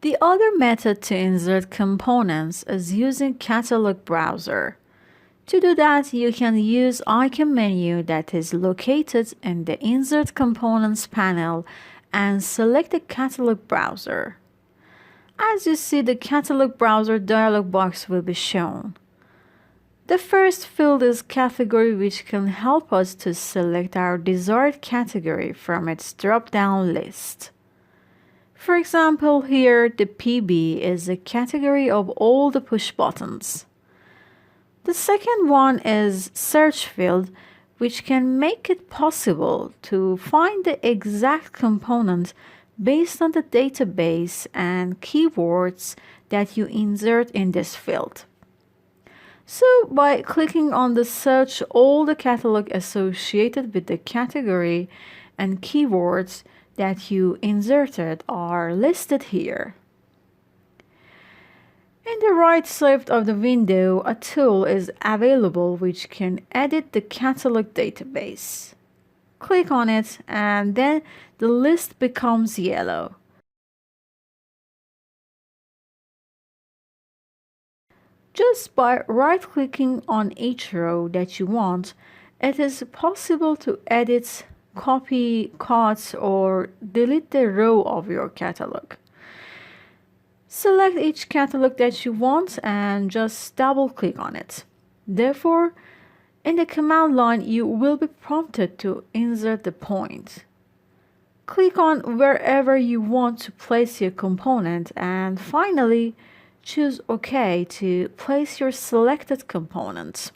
The other method to insert components is using Catalog Browser. To do that, you can use icon menu that is located in the Insert Components panel and select the Catalog Browser. As you see, the Catalog Browser dialog box will be shown. The first field is Category, which can help us to select our desired category from its drop-down list. For example, here the PB is a category of all the push buttons. The second one is Search field, which can make it possible to find the exact component based on the database and keywords that you insert in this field. So by clicking on the search, all the catalog associated with the category and keywords that you inserted are listed here. In the right side of the window, a tool is available which can edit the catalog database. Click on it and then the list becomes yellow. Just by right-clicking on each row that you want, it is possible to edit, copy, cut, or delete the row of your catalog. Select each catalog that you want and just double-click on it. Therefore, in the command line, you will be prompted to insert the point. Click on wherever you want to place your component and finally, choose OK to place your selected component.